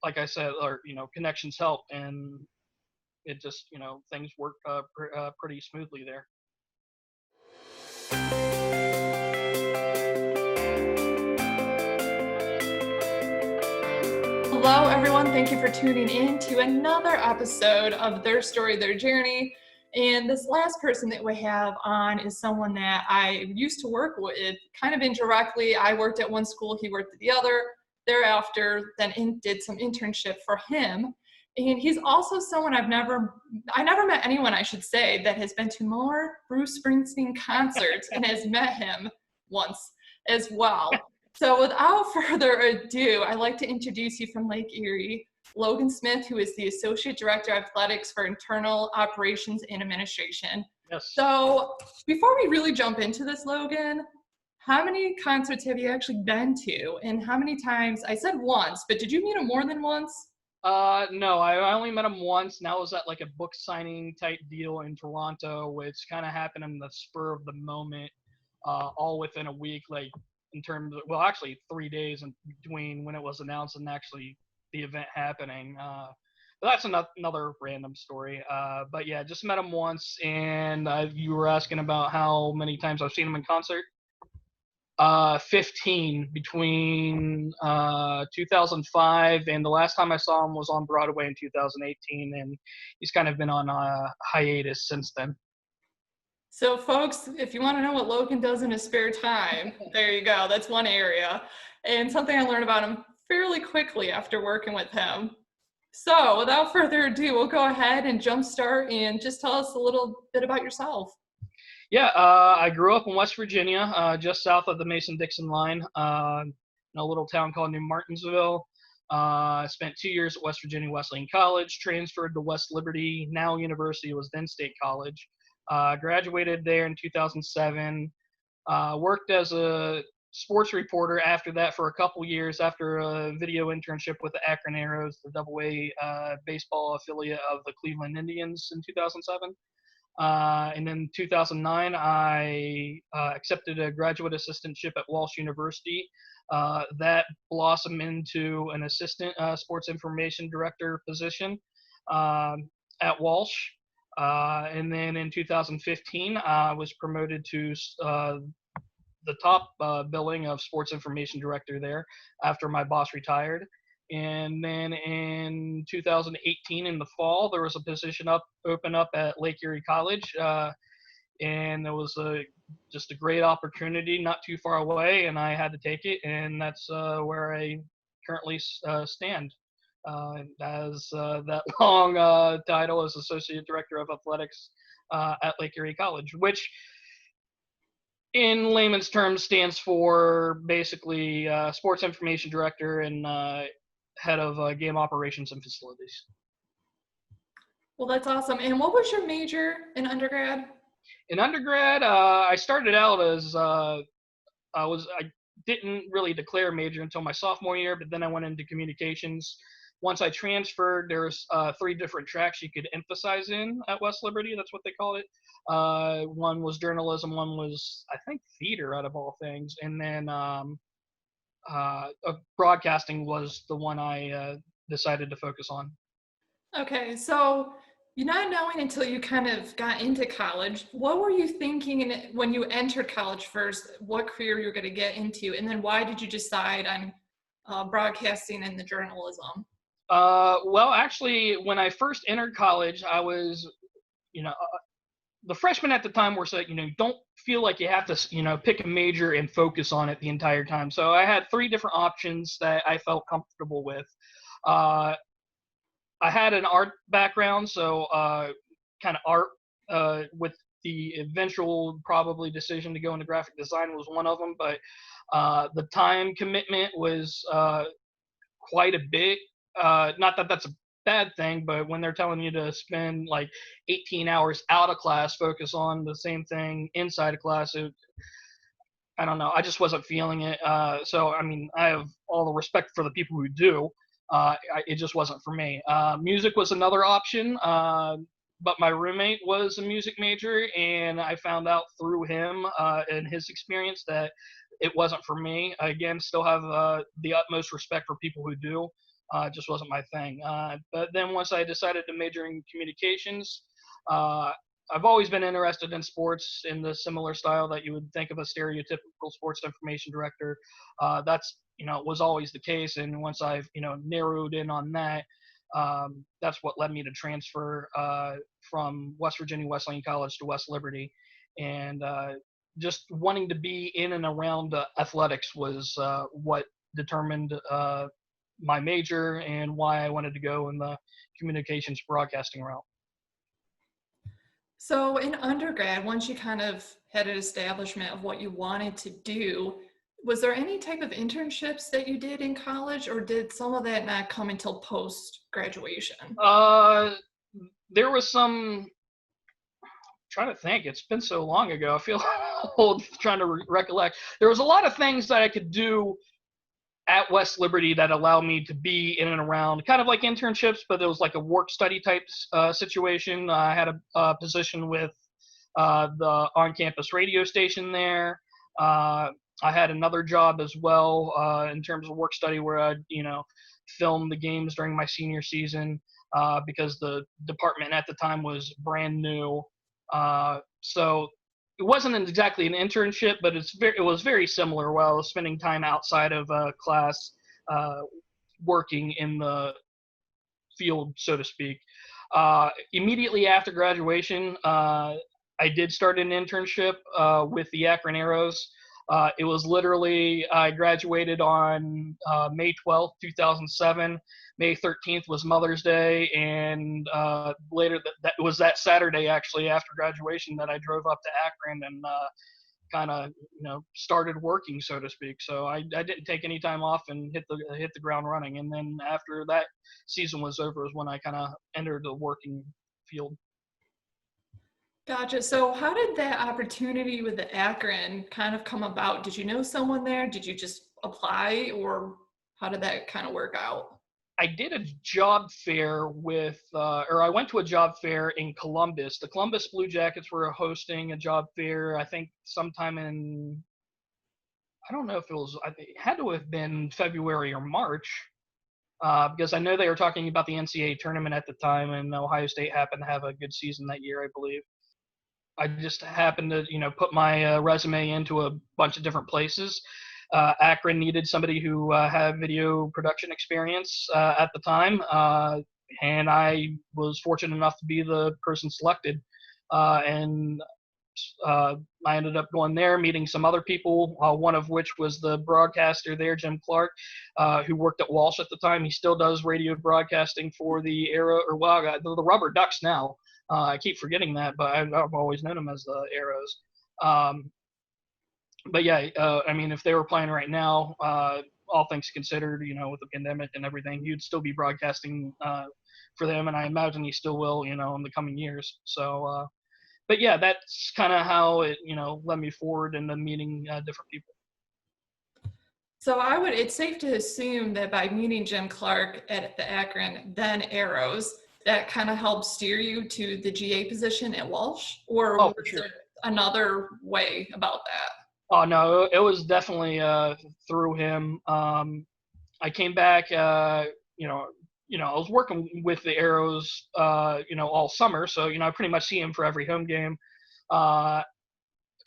like I said, or connections help, and it just things work pretty smoothly there. Hello, everyone. Thank you for tuning in to another episode of Their Story, Their Journey. And this last person that we have on is someone that I used to work with kind of indirectly. I worked at one school, he worked at the other. Thereafter, then did some internship for him. And he's also someone I never met anyone, I should say, that has been to more Bruce Springsteen concerts and has met him once as well. So without further ado, I'd like to introduce you from Lake Erie, Logan Smith, who is the Associate Director of Athletics for Internal Operations and Administration. Yes. So before we really jump into this, Logan, how many concerts have you actually been to? And how many times? I said once, but did you meet him more than once? No, I only met him once, and that was at like a book signing type deal in Toronto, which kind of happened in the spur of the moment, all within a week, like in terms of, well, actually 3 days in between when it was announced and actually the event happening. But that's another random story. But yeah, just met him once, and you were asking about how many times I've seen him in concert. 15 between 2005 and the last time I saw him was on Broadway in 2018, and he's kind of been on a hiatus since then. So folks, if you want to know what Logan does in his spare time, there you go. That's one area. And something I learned about him fairly quickly after working with him. So without further ado, we'll go ahead and jumpstart and just tell us a little bit about yourself. Yeah, I grew up in West Virginia, just south of the Mason-Dixon line, in a little town called New Martinsville. I spent 2 years at West Virginia Wesleyan College, transferred to West Liberty, now University, was then State College. Graduated there in 2007. Worked as a sports reporter after that for a couple years after a video internship with the Akron Arrows, the AA baseball affiliate of the Cleveland Indians in 2007. And then in 2009, I accepted a graduate assistantship at Walsh University. That blossomed into an assistant sports information director position at Walsh. And then in 2015, I was promoted to the top billing of sports information director there after my boss retired. And then in 2018, in the fall, there was a position open up at Lake Erie College, and it was just a great opportunity, not too far away, and I had to take it, and that's where I currently stand as that long title as Associate Director of Athletics at Lake Erie College, which in layman's terms stands for basically Sports Information Director and head of game operations and facilities. Well, that's awesome. And what was your major in undergrad? In undergrad, I started out as I didn't really declare a major until my sophomore year, but then I went into communications. Once I transferred, there's 3 different tracks you could emphasize in at West Liberty. That's what they called it. One was journalism, one was, I think, theater out of all things, and then broadcasting was the one I decided to focus on. Okay, so you're not knowing until you kind of got into college. What were you thinking when you entered college first, what career you're going to get into, and then why did you decide on broadcasting and the journalism? Well, actually, when I first entered college, I was, the freshmen at the time were saying, don't feel like you have to, pick a major and focus on it the entire time. So I had 3 different options that I felt comfortable with. I had an art background, so kind of art with the eventual probably decision to go into graphic design was one of them, but the time commitment was quite a bit. Not that that's a bad thing, but when they're telling you to spend like 18 hours out of class, focus on the same thing inside of class, I don't know. I just wasn't feeling it. So, I mean, I have all the respect for the people who do. It just wasn't for me. Music was another option, but my roommate was a music major, and I found out through him and his experience that it wasn't for me. Again, still have the utmost respect for people who do. Just wasn't my thing. But then once I decided to major in communications, uh, I've always been interested in sports in the similar style that you would think of a stereotypical sports information director. That's, was always the case. And once I've, narrowed in on that, that's what led me to transfer from West Virginia Wesleyan College to West Liberty. And just wanting to be in and around athletics was what determined my major and why I wanted to go in the communications broadcasting route. So in undergrad, once you kind of had an establishment of what you wanted to do, was there any type of internships that you did in college, or did some of that not come until post graduation? There was some. Trying to think. It's been so long ago. I feel old trying to recollect. There was a lot of things that I could do at West Liberty that allowed me to be in and around, kind of like internships, but it was like a work study type situation. I had a position with the on-campus radio station there. I had another job as well in terms of work study where I'd, film the games during my senior season because the department at the time was brand new. So it wasn't exactly an internship, but it was very similar while I was spending time outside of class, working in the field, so to speak. Immediately after graduation, I did start an internship with the Akron Arrows. It was literally, I graduated on May 12th, 2007. May 13th was Mother's Day, and later that was that Saturday actually after graduation that I drove up to Akron and kind of started working, so to speak. So I didn't take any time off and hit the ground running. And then after that season was over is when I kind of entered the working field. Gotcha. So how did that opportunity with the Akron kind of come about? Did you know someone there? Did you just apply, or how did that kind of work out? I did a job fair or I went to a job fair in Columbus. The Columbus Blue Jackets were hosting a job fair, I think sometime in, I don't know if it had to have been February or March, because I know they were talking about the NCAA tournament at the time, and Ohio State happened to have a good season that year, I believe. I just happened to, put my resume into a bunch of different places. Akron needed somebody who had video production experience at the time, and I was fortunate enough to be the person selected. And I ended up going there, meeting some other people, one of which was the broadcaster there, Jim Clark, who worked at Walsh at the time. He still does radio broadcasting for the the Rubber Ducks now. I keep forgetting that, but I've always known him as the Arrows. But yeah, I mean, if they were playing right now, all things considered, with the pandemic and everything, he'd still be broadcasting for them, and I imagine he still will, in the coming years. So, but yeah, that's kind of how it, led me forward into meeting different people. So it's safe to assume that by meeting Jim Clark at the Akron, then Arrows, that kind of helped steer you to the GA position at Walsh, or was there another way about that? Oh no, it was definitely through him. I came back, I was working with the Arrows, all summer, so I pretty much see him for every home game. A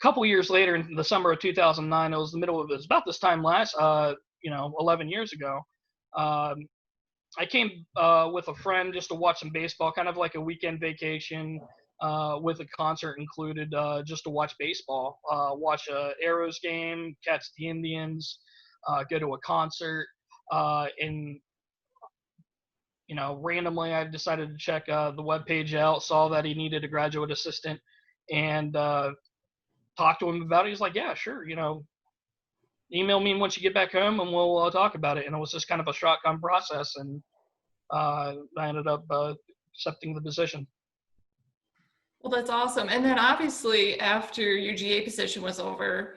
couple years later, in the summer of 2009, it was about this time 11 years ago. I came with a friend just to watch some baseball, kind of like a weekend vacation, with a concert included, just to watch baseball, watch a Arrows game, catch the Indians, go to a concert, and randomly I decided to check the webpage out, saw that he needed a graduate assistant, and talked to him about it. He's like, yeah, sure, email me once you get back home and we'll talk about it. And it was just kind of a shotgun process, and I ended up accepting the position. Well, that's awesome. And then obviously after your GA position was over,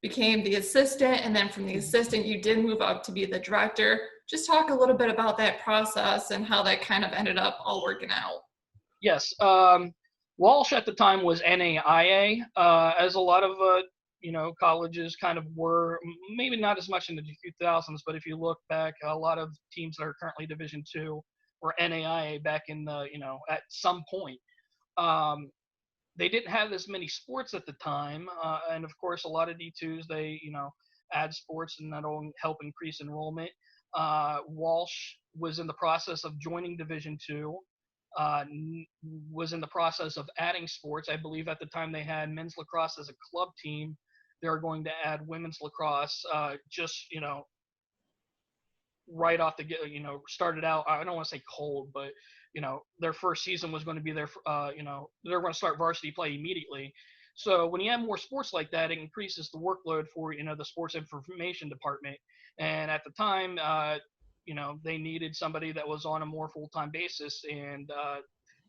became the assistant, and then from the assistant you did move up to be the director. Just talk a little bit about that process and how that kind of ended up all working out. Yes. Walsh at the time was NAIA, as a lot of colleges kind of were, maybe not as much in the 2000s, but if you look back, a lot of teams that are currently Division II were NAIA back in the, at some point. They didn't have as many sports at the time, and of course, a lot of D2s, they, add sports, and that'll help increase enrollment. Walsh was in the process of joining Division II, was in the process of adding sports. I believe at the time they had men's lacrosse as a club team. They were going to add women's lacrosse, just, right off the get, started out, I don't want to say cold, but, their first season was going to be their, they're going to start varsity play immediately. So when you have more sports like that, it increases the workload for, the sports information department. And at the time, they needed somebody that was on a more full-time basis. And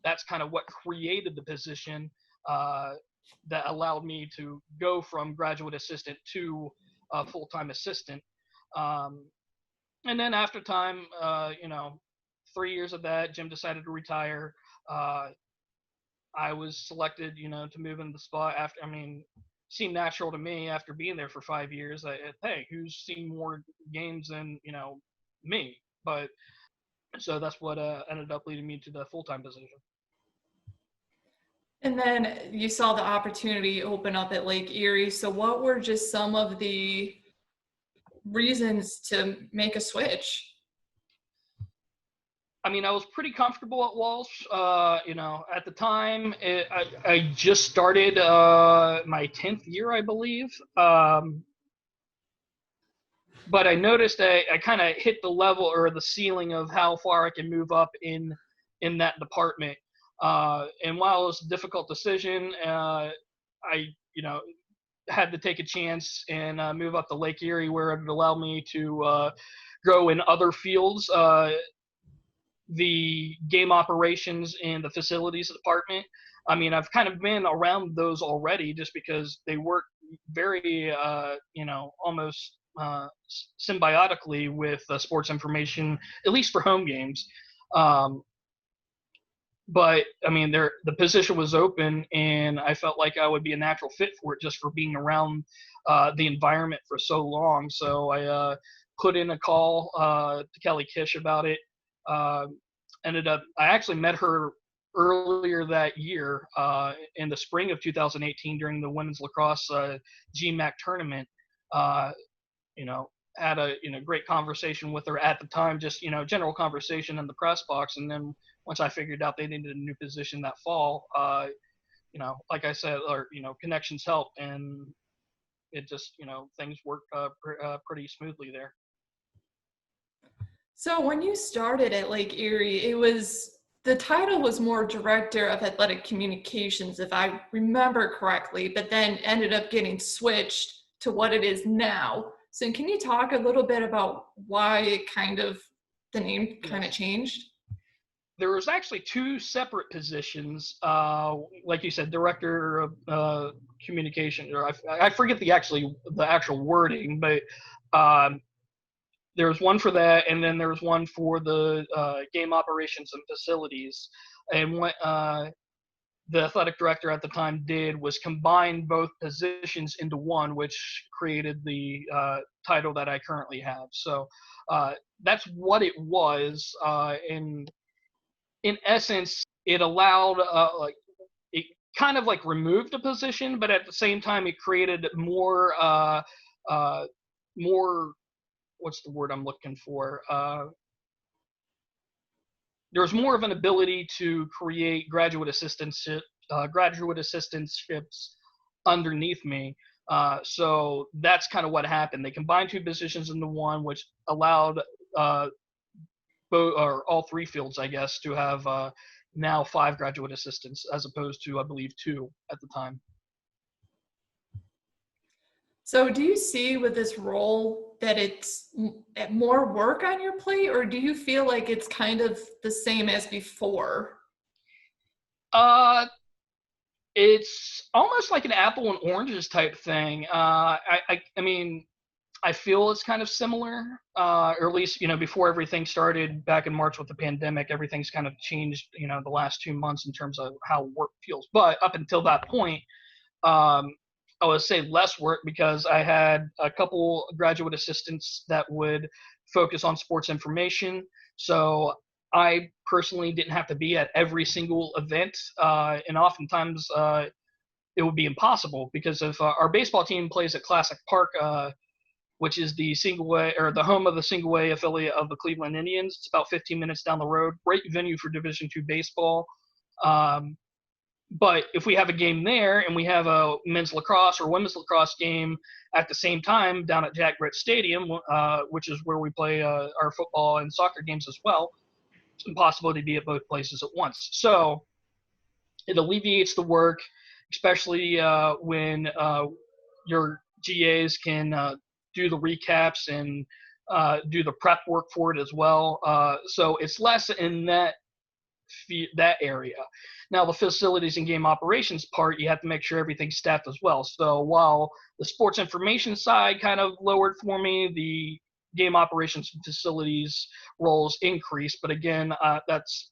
that's kind of what created the position that allowed me to go from graduate assistant to full-time assistant. And then after time, 3 years of that, Jim decided to retire. I was selected, to move in the spot after, seemed natural to me after being there for 5 years. Hey, who's seen more games than, me? But so that's what ended up leading me to the full-time position. And then you saw the opportunity open up at Lake Erie. So what were just some of the reasons to make a switch? I was pretty comfortable at Walsh. At the time, I just started my 10th year, I believe. But I noticed I kind of hit the level or the ceiling of how far I can move up in that department. And while it was a difficult decision, I had to take a chance and move up to Lake Erie, where it would allow me to grow in other fields. The game operations and the facilities department. I've kind of been around those already just because they work very, almost symbiotically with sports information, at least for home games. But the position was open, and I felt like I would be a natural fit for it just for being around the environment for so long. So I put in a call to Kelly Kish about it. I actually met her earlier that year in the spring of 2018 during the women's lacrosse GMAC tournament. Had a great conversation with her at the time, just general conversation in the press box. And then once I figured out they needed a new position that fall, like I said, connections help, and it just things worked pretty smoothly there. So when you started at Lake Erie, the title was more Director of Athletic Communications, if I remember correctly, but then ended up getting switched to what it is now. So can you talk a little bit about why the name kind of changed? There was actually two separate positions, like you said, Director of Communication, or I forget the actual wording, but there was one for that, and then there was one for the game operations and facilities. And what the athletic director at the time did was combine both positions into one, which created the title that I currently have. So that's what it was. In essence, it allowed, it kind of removed a position, but at the same time, it created more, what's the word I'm looking for? There's more of an ability to create graduate assistantships underneath me. So that's kind of what happened. They combined two positions into one, which allowed all three fields, I guess, to have now 5 graduate assistants as opposed to, I believe, 2 at the time. So do you see with this role that it's more work on your plate, or do you feel like it's kind of the same as before? It's almost like an apple and oranges type thing. I feel it's kind of similar, or at least, before everything started back in March with the pandemic, everything's kind of changed, the last 2 months in terms of how work feels. But up until that point, I would say less work because I had a couple graduate assistants that would focus on sports information. So I personally didn't have to be at every single event, and oftentimes it would be impossible because if our baseball team plays at Classic Park, which is the single A or the home of the single A affiliate of the Cleveland Indians. It's about 15 minutes down the road. Great venue for Division II baseball. Um, but if we have a game there and we have a men's lacrosse or women's lacrosse game at the same time down at Jack Britt Stadium, which is where we play our football and soccer games as well, it's impossible to be at both places at once. So it alleviates the work, especially when your GAs can do the recaps and do the prep work for it as well. So it's less in that area. Now the facilities and game operations part, you have to make sure everything's staffed as well. So while the sports information side kind of lowered for me, the game operations and facilities roles increased. But again, that's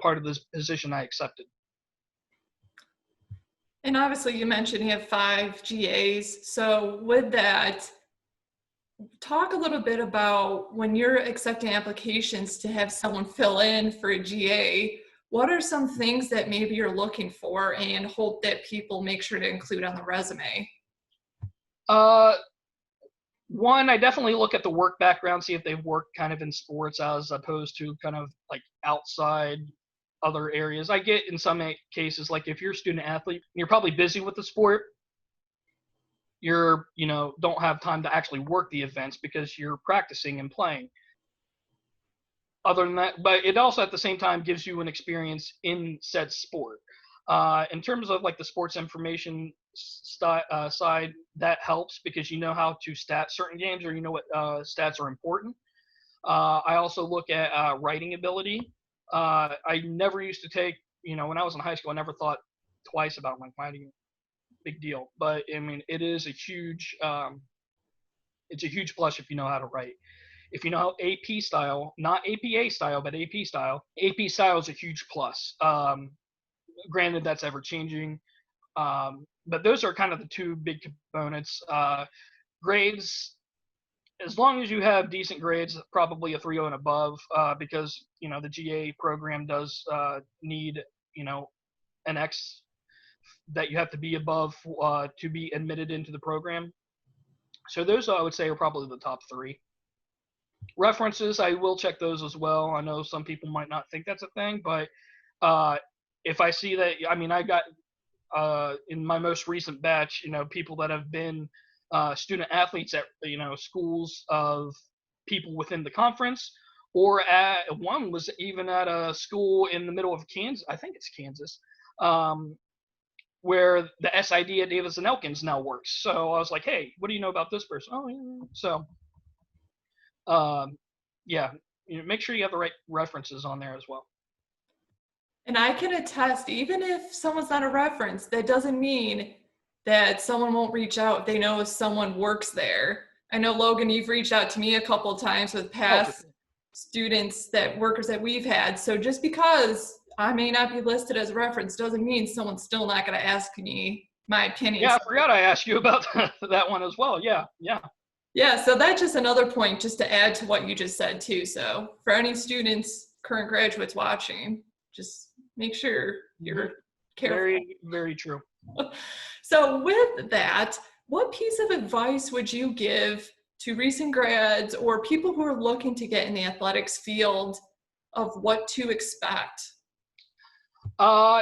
part of this position I accepted. And obviously you mentioned you have 5 GAs. So with that, talk a little bit about when you're accepting applications to have someone fill in for a GA, what are some things that maybe you're looking for and hope that people make sure to include on the resume? One, I definitely look at the work background, see if they've worked kind of in sports as opposed to kind of like outside other areas. I get in some cases, like if you're a student athlete, you're probably busy with the sport. You're, don't have time to actually work the events because you're practicing and playing. Other than that, but it also at the same time gives you an experience in said sport. In terms of like the sports information side, that helps because you know how to stat certain games or you know what stats are important. I also look at writing ability. I never used to take, when I was in high school, I never thought twice about like writing. Big deal. But I mean, it is a huge, it's a huge plus if you know how to write. If you know AP style, not APA style, but AP style is a huge plus. Granted, that's ever changing. But those are kind of the two big components. Grades, as long as you have decent grades, probably a 3.0 and above, because, the GA program does need, an X that you have to be above to be admitted into the program. So those, I would say, are probably the top 3. References, I will check those as well. I know some people might not think that's a thing, but if I see that, I got in my most recent batch, people that have been student athletes at, schools of people within the conference, or one was even at a school in the middle of Kansas. I think it's Kansas. Where the SID at Davis and Elkins now works. So I was like, hey, what do you know about this person? Oh, yeah. So, yeah, make sure you have the right references on there as well. And I can attest, even if someone's not a reference, that doesn't mean that someone won't reach out if they know if someone works there. I know, Logan, you've reached out to me a couple of times with past students, workers that we've had. So just because I may not be listed as a reference doesn't mean someone's still not going to ask me my opinion. Yeah, I forgot I asked you about that one as well. Yeah. Yeah, so that's just another point just to add to what you just said too. So for any students, current graduates watching, just make sure you're careful. Very, very true. So with that, what piece of advice would you give to recent grads or people who are looking to get in the athletics field of what to expect?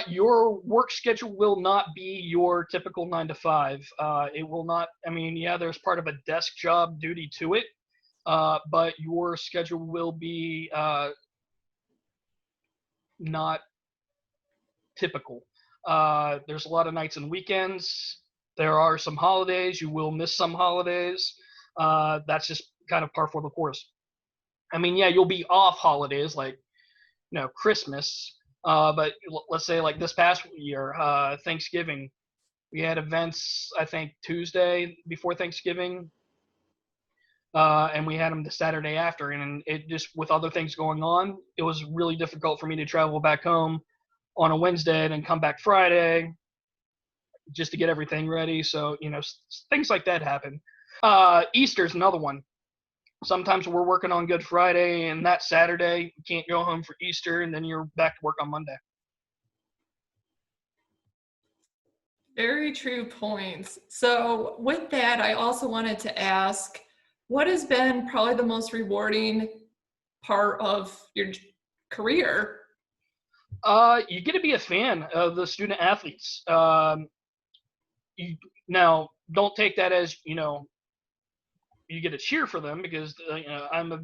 Your work schedule will not be your typical 9 to 5. It will not, there's part of a desk job duty to it, but your schedule will be not typical. There's a lot of nights and weekends. There are some holidays. You will miss some holidays. That's just kind of par for the course. You'll be off holidays like, Christmas. But let's say like this past year, Thanksgiving, we had events, I think Tuesday before Thanksgiving, and we had them the Saturday after. And it just, with other things going on, it was really difficult for me to travel back home on a Wednesday and then come back Friday. just to get everything ready. So, things like that happen. Easter's another one. Sometimes we're working on Good Friday, and that Saturday you can't go home for Easter, and then you're back to work on Monday. Very true points. So with that, I also wanted to ask, what has been probably the most rewarding part of your career? You get to be a fan of the student athletes. Now, don't take that as, you get to cheer for them, because I'm a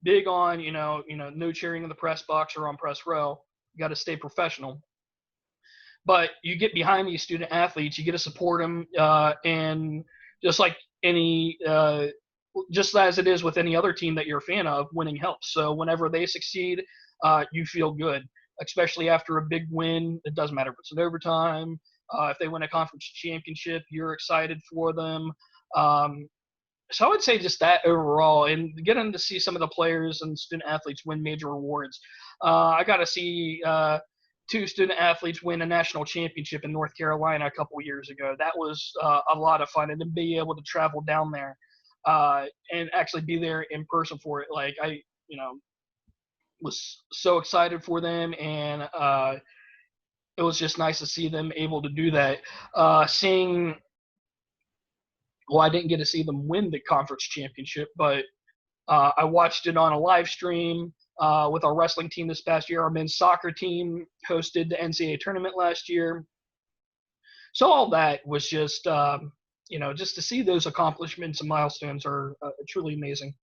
big on no cheering in the press box or on press row. You got to stay professional. But you get behind these student athletes, you get to support them, and just like just as it is with any other team that you're a fan of, winning helps. So whenever they succeed, you feel good, especially after a big win. It doesn't matter if it's in overtime. If they win a conference championship, you're excited for them. So I would say just that overall, and getting to see some of the players and student athletes win major awards. I got to see two student athletes win a national championship in North Carolina a couple years ago. That was a lot of fun, and to be able to travel down there and actually be there in person for it, like I was so excited for them, and it was just nice to see them able to do that. I didn't get to see them win the conference championship, but I watched it on a live stream with our wrestling team this past year. Our men's soccer team hosted the NCAA tournament last year. So all that was just, just to see those accomplishments and milestones are truly amazing.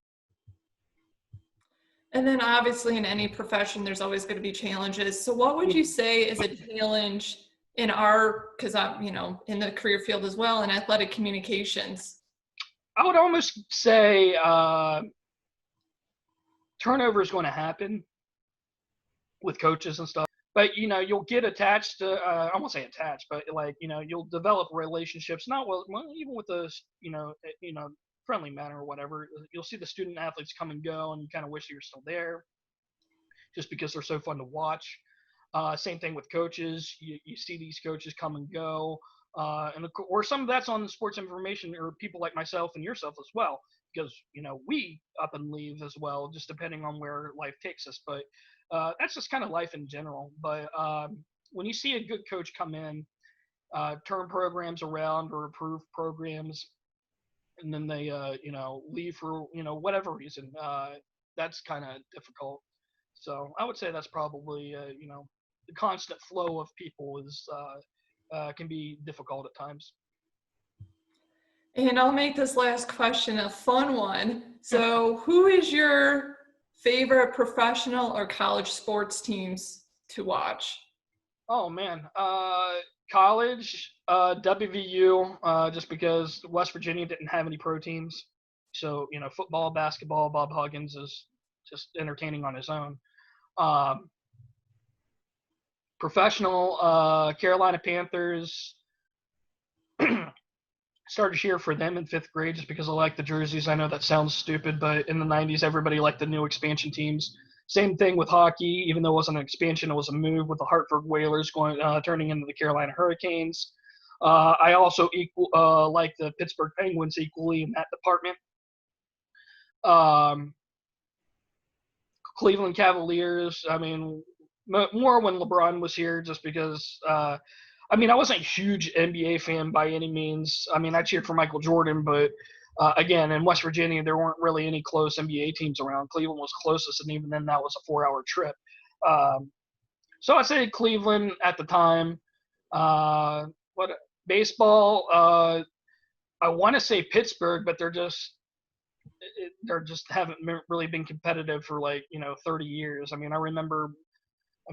And then obviously in any profession, there's always going to be challenges. So what would you say is a challenge in because I'm, in the career field as well, in athletic communications? I would almost say turnover is going to happen with coaches and stuff. But, you'll get attached to, I won't say attached, but you'll develop relationships, not even with the, friendly manner or whatever. You'll see the student athletes come and go, and you kind of wish you were still there just because they're so fun to watch. Same thing with coaches. You see these coaches come and go, or some of that's on the sports information, or people like myself and yourself as well, because we up and leave as well, just depending on where life takes us. But that's just kind of life in general. But when you see a good coach come in, turn programs around or improve programs, and then they leave for whatever reason, that's kind of difficult. So I would say that's probably the constant flow of people is can be difficult at times. And I'll make this last question a fun one. So who is your favorite professional or college sports teams to watch? Oh man, college, WVU, just because West Virginia didn't have any pro teams. So, football, basketball, Bob Huggins is just entertaining on his own. Professional, Carolina Panthers. Started to cheer for them in 5th grade just because I like the jerseys. I know that sounds stupid, but in the 90s, everybody liked the new expansion teams. Same thing with hockey. Even though it wasn't an expansion, it was a move with the Hartford Whalers turning into the Carolina Hurricanes. I also like the Pittsburgh Penguins equally in that department. Cleveland Cavaliers, I mean, more when LeBron was here, just because I wasn't a huge NBA fan by any means. I mean, I cheered for Michael Jordan, but again, in West Virginia, there weren't really any close NBA teams around. Cleveland was closest, and even then, that was a 4-hour trip. So I say Cleveland at the time. Baseball? I want to say Pittsburgh, but they're just haven't really been competitive for 30 years. I mean, I remember.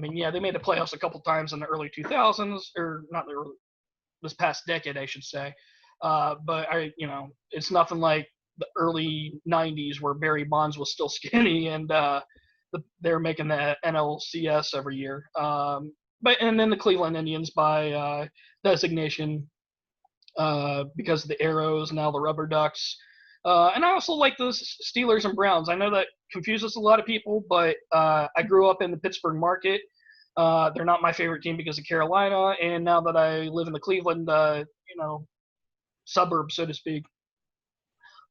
They made the playoffs a couple times in the early 2000s, or not the early, this past decade, I should say. But it's nothing like the early 90s where Barry Bonds was still skinny and they're making the NLCS every year. And then the Cleveland Indians by designation because of the arrows, now the rubber ducks. And I also like the Steelers and Browns. I know that confuses a lot of people, but I grew up in the Pittsburgh market. They're not my favorite team because of Carolina, and now that I live in the Cleveland, suburb, so to speak,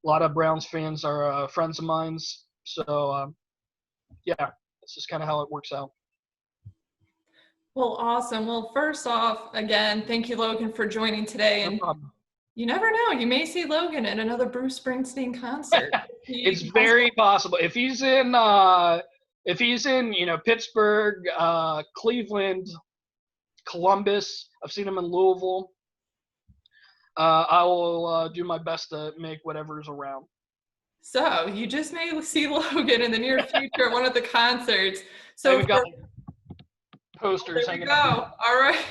a lot of Browns fans are friends of mine. So yeah, that's just kind of how it works out. Well, awesome. Well, first off, again, thank you, Logan, for joining today. No And problem. you never know, you may see Logan at another Bruce Springsteen concert. It's very possible if he's in Pittsburgh, Cleveland, Columbus. I've seen him in Louisville. I will do my best to make whatever's around. So you just may see Logan in the near future at one of the concerts. I So even got posters there we hanging go. up. All right.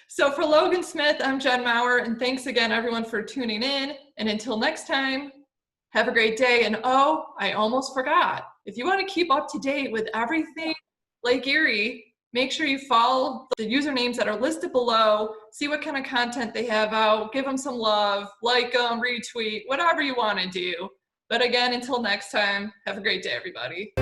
So for Logan Smith, I'm Jen Maurer, and thanks again, everyone, for tuning in. And until next time, have a great day. And oh, I almost forgot. If you want to keep up to date with everything Lake Erie, make sure you follow the usernames that are listed below, see what kind of content they have out, give them some love, like them, retweet, whatever you want to do. But again, until next time, have a great day, everybody.